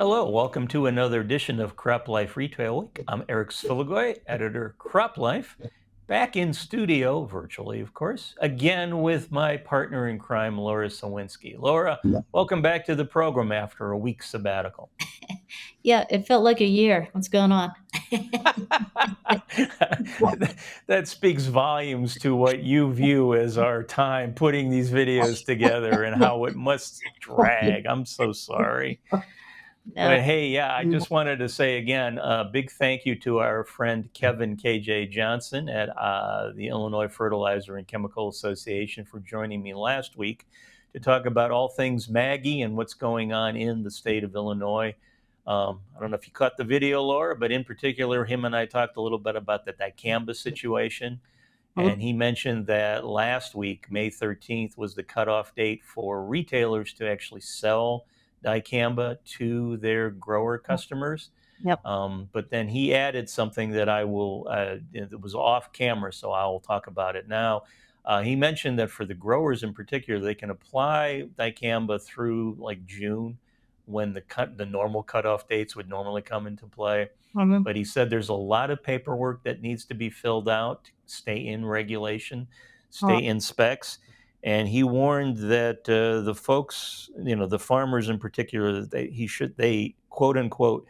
Hello, welcome to another edition of Crop Life Retail Week. I'm Eric Sfiligoj, editor Crop Life, back in studio, virtually of course, again with my partner in crime, Lara Sowinski. Laura, welcome back to the program after a week sabbatical. Yeah, it felt like a year. What's going on? That speaks volumes to what you view as our time putting these videos together and how it must drag. I'm so sorry. But hey, yeah, I just wanted to say again, a big thank you to our friend Kevin KJ Johnson at the Illinois Fertilizer and Chemical Association for joining me last week to talk about all things Maggie and what's going on in the state of Illinois. I don't know if you caught the video, Laura, but in particular, him and I talked a little bit about the Dicamba situation. And he mentioned that last week, May 13th, was the cutoff date for retailers to actually sell Dicamba to their grower customers. Yep. But then he added something that it was off camera, so I will talk about it now. He mentioned that for the growers in particular, they can apply Dicamba through like June when the normal cutoff dates would normally come into play. But he said there's a lot of paperwork that needs to be filled out, stay in regulation, stay in specs. And he warned that the folks, the farmers in particular, they quote unquote,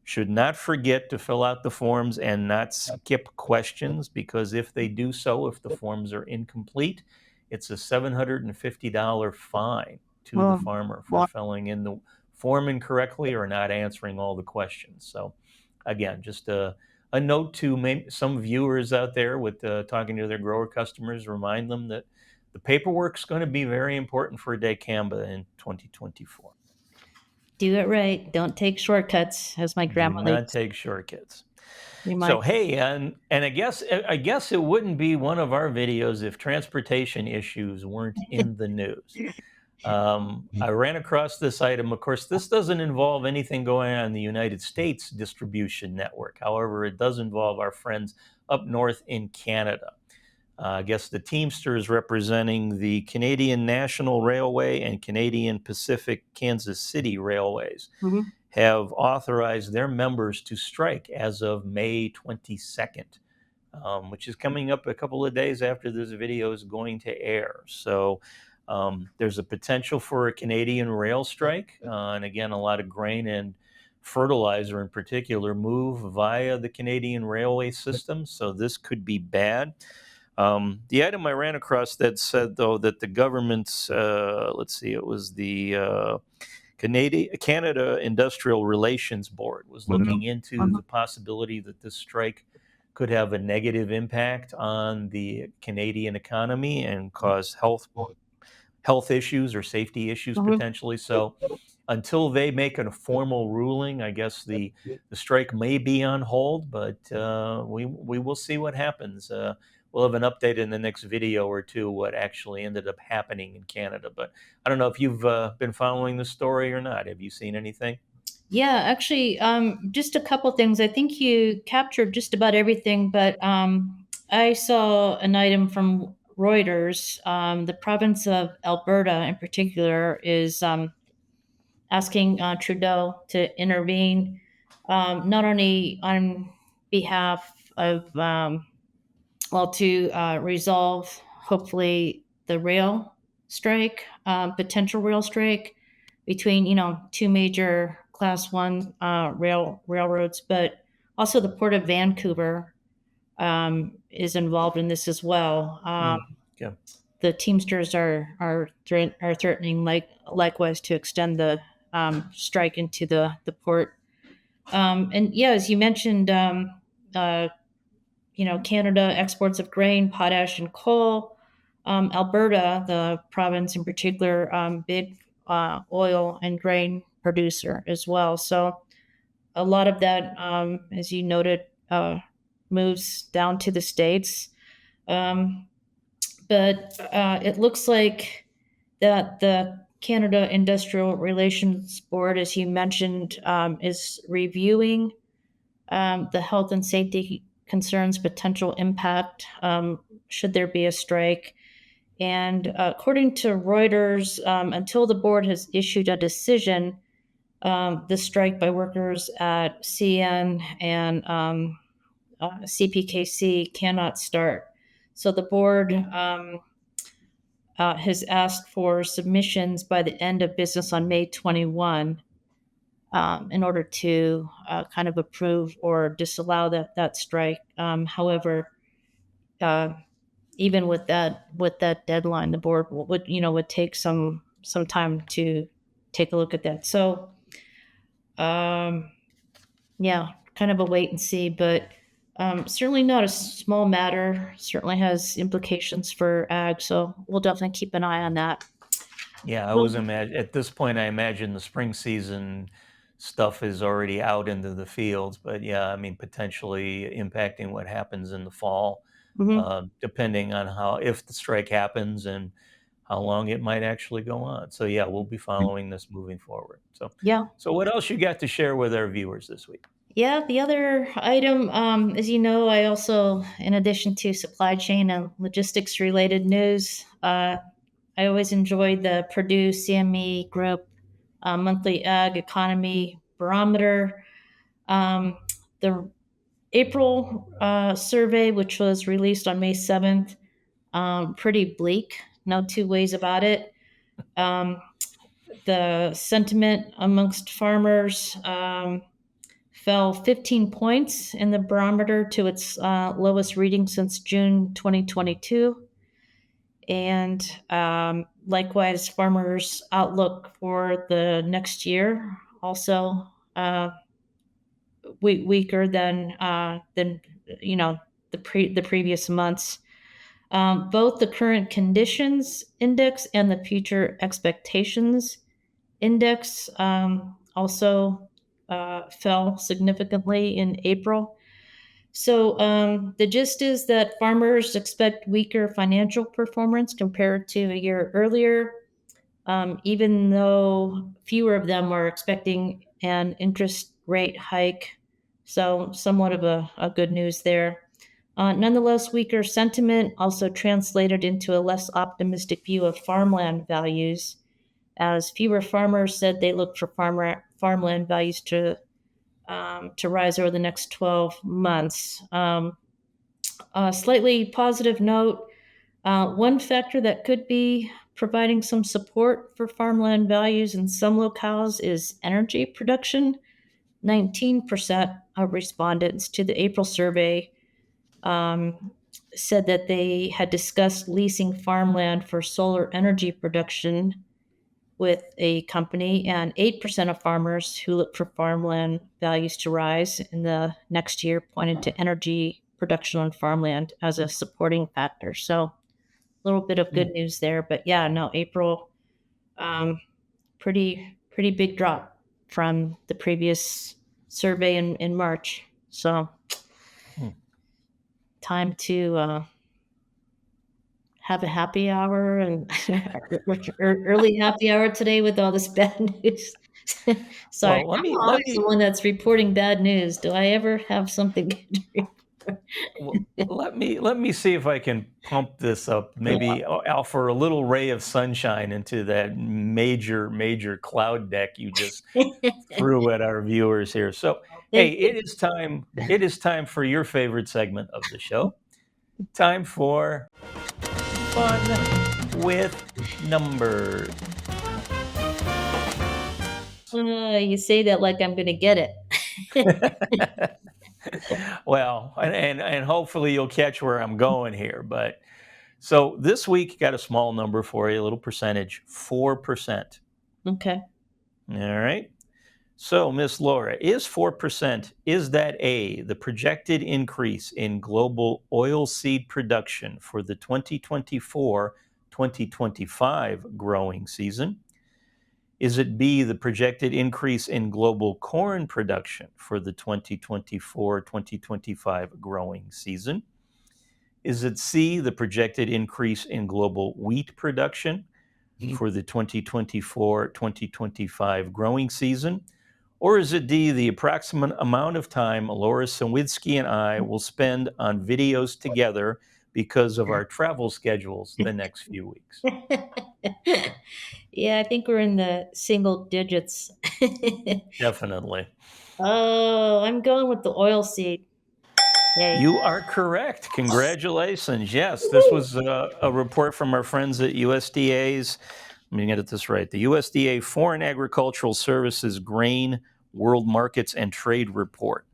should not forget to fill out the forms and not skip questions, because if they do so, if the forms are incomplete, it's a $750 fine to the farmer for filling in the form incorrectly or not answering all the questions. So again, just a note to maybe some viewers out there with talking to their grower customers, remind them that the paperwork's going to be very important for Dicamba in 2024. Do it right. Don't take shortcuts, as my grandma. Do not take shortcuts. So hey, and I guess it wouldn't be one of our videos if transportation issues weren't in the news. I ran across this item. Of course, this doesn't involve anything going on in the United States distribution network. However, it does involve our friends up north in Canada. I guess the Teamsters, representing the Canadian National Railway and Canadian Pacific Kansas City Railways, have authorized their members to strike as of May 22nd, which is coming up a couple of days after this video is going to air. So there's a potential for a Canadian rail strike. And again, a lot of grain and fertilizer in particular move via the Canadian railway system. So this could be bad. The item I ran across that said, though, that the government's, it was the Canada Industrial Relations Board was looking into the possibility that this strike could have a negative impact on the Canadian economy and cause health issues or safety issues potentially. So until they make a formal ruling, I guess the strike may be on hold, but we will see what happens. We'll have an update in the next video or two what actually ended up happening in Canada. But I don't know if you've been following the story or not. Have you seen anything? Yeah, actually, just a couple things. I think you captured just about everything, but I saw an item from Reuters. The province of Alberta, in particular, is asking Trudeau to intervene, not only on behalf of to resolve, hopefully, the rail strike, potential rail strike between two major Class 1 railroads, but also the Port of Vancouver is involved in this as well. The Teamsters are threatening likewise to extend the strike into the port. And yeah, as you mentioned, Canada exports of grain, potash, and coal. Alberta, the province in particular, big oil and grain producer as well. So a lot of that, as you noted, moves down to the States. But it looks like that the Canada Industrial Relations Board, as you mentioned, is reviewing the health and safety concerns, potential impact should there be a strike. And according to Reuters, until the board has issued a decision, the strike by workers at CN and CPKC cannot start. So the board has asked for submissions by the end of business on May 21 in order to kind of approve or disallow that strike. However, uh, even with that deadline, the board would take some time to take a look at that. So, yeah, kind of a wait and see, but certainly not a small matter. Certainly has implications for ag. So we'll definitely keep an eye on that. Yeah, I Well, was at this point, I imagine the spring season stuff is already out into the fields, but yeah, I mean, potentially impacting what happens in the fall, mhm. depending on how if the strike happens and how long it might actually go on. So yeah, we'll be following this moving forward. So, Yeah. so what else you got to share with our viewers this week? Yeah, the other item, as you know, I also, in addition to supply chain and logistics related news, I always enjoyed the Purdue CME Group monthly ag economy barometer. The April survey, which was released on May 7th, pretty bleak, no two ways about it. Um, the sentiment amongst farmers fell 15 points in the barometer to its lowest reading since June 2022. And likewise, farmers' outlook for the next year also weaker than the previous months. Both the current conditions index and the future expectations index also fell significantly in April. So the gist is that farmers expect weaker financial performance compared to a year earlier, even though fewer of them are expecting an interest rate hike. So somewhat of a good news there. Nonetheless, weaker sentiment also translated into a less optimistic view of farmland values, as fewer farmers said they look for farmland values to rise over the next 12 months. A slightly positive note, one factor that could be providing some support for farmland values in some locales is energy production. 19% of respondents to the April survey said that they had discussed leasing farmland for solar energy production with a company, and 8% of farmers who look for farmland values to rise in the next year pointed to energy production on farmland as a supporting factor. So, a little bit of Hmm. good news there. But yeah, no, April, um, pretty big drop from the previous survey in March. So, Hmm. time to have a happy hour and early happy hour today with all this bad news. Sorry, Well, let I'm me let always the me one that's reporting bad news. Do I ever have something good to report? Well, let me see if I can pump this up. Maybe offer a little ray of sunshine into that major cloud deck you just threw at our viewers here. So, hey, Thank you. It is time for your favorite segment of the show. Time for fun with numbers. You say that like I'm going to get it. Well, and hopefully you'll catch where I'm going here. But so this week got a small number for you, a little percentage, 4%. Okay. All right. So, Miss Laura, is 4%, is that A, the projected increase in global oilseed production for the 2024-2025 growing season? Is it B, the projected increase in global corn production for the 2024-2025 growing season? Is it C, the projected increase in global wheat production for the 2024-2025 growing season? Or is it D, the approximate amount of time Laura Sowinski and I will spend on videos together because of our travel schedules the next few weeks? Yeah, I think we're in the single digits. Definitely. Oh, I'm going with the oil seed. Yay. You are correct. Congratulations. Yes, this was a report from our friends at USDA's. Let me get this right. The USDA Foreign Agricultural Services Grain World Markets and Trade Report.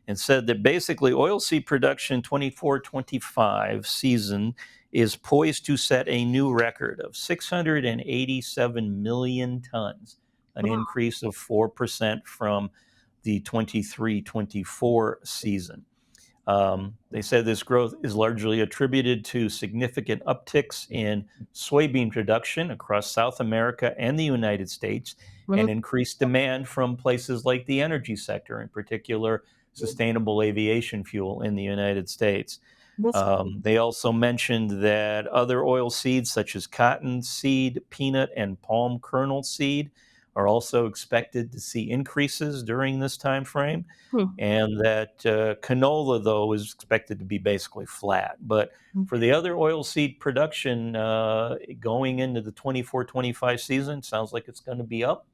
And said that basically oilseed production 24-25 season is poised to set a new record of 687 million tons, an increase of 4% from the 23-24 season. They said this growth is largely attributed to significant upticks in soybean production across South America and the United States, and increased demand from places like the energy sector, in particular, sustainable aviation fuel in the United States. They also mentioned that other oil seeds, such as cottonseed, peanut, and palm kernel seed, are also expected to see increases during this time frame, and that canola, though, is expected to be basically flat. But for the other oilseed production going into the 24-25 season, sounds like it's going to be up,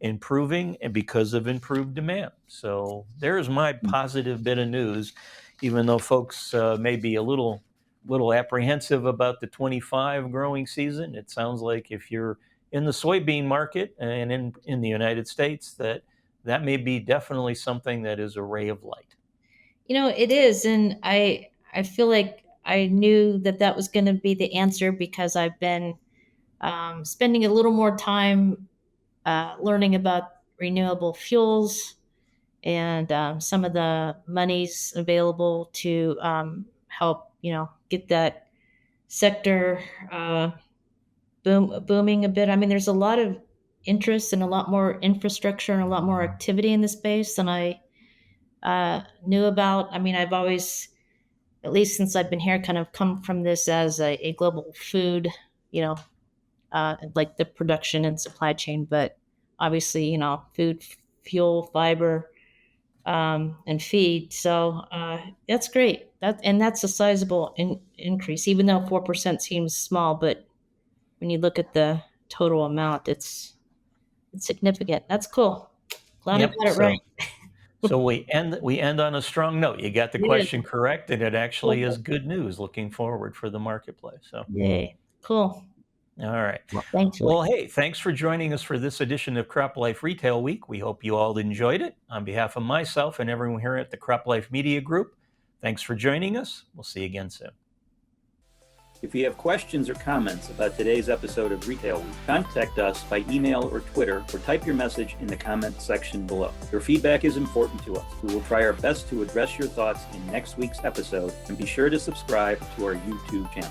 improving, and because of improved demand. So there's my positive bit of news, even though folks may be a little apprehensive about the 25 growing season. It sounds like if you're in the soybean market and in the United States, that may be definitely something that is a ray of light. It is, and I feel like I knew that that was going to be the answer because I've been spending a little more time learning about renewable fuels and some of the monies available to help get that sector booming a bit. I mean, there's a lot of interest and a lot more infrastructure and a lot more activity in the space than I knew about. I mean, I've always, at least since I've been here, kind of come from this as a global food, like the production and supply chain, but obviously, food, fuel, fiber, and feed. So that's great. That's a sizable increase, even though 4% seems small. But when you look at the total amount, it's significant. That's cool. Glad I Yep. got it right. So we end on a strong note. You got the Yeah. question correct, and it actually is good news looking forward for the marketplace. So, Yay. Cool. all right. Well, thanks. Well, hey, thanks for joining us for this edition of Crop Life Retail Week. We hope you all enjoyed it. On behalf of myself and everyone here at the Crop Life Media Group, thanks for joining us. We'll see you again soon. If you have questions or comments about today's episode of Retail Week, contact us by email or Twitter, or type your message in the comment section below. Your feedback is important to us. We will try our best to address your thoughts in next week's episode, and be sure to subscribe to our YouTube channel.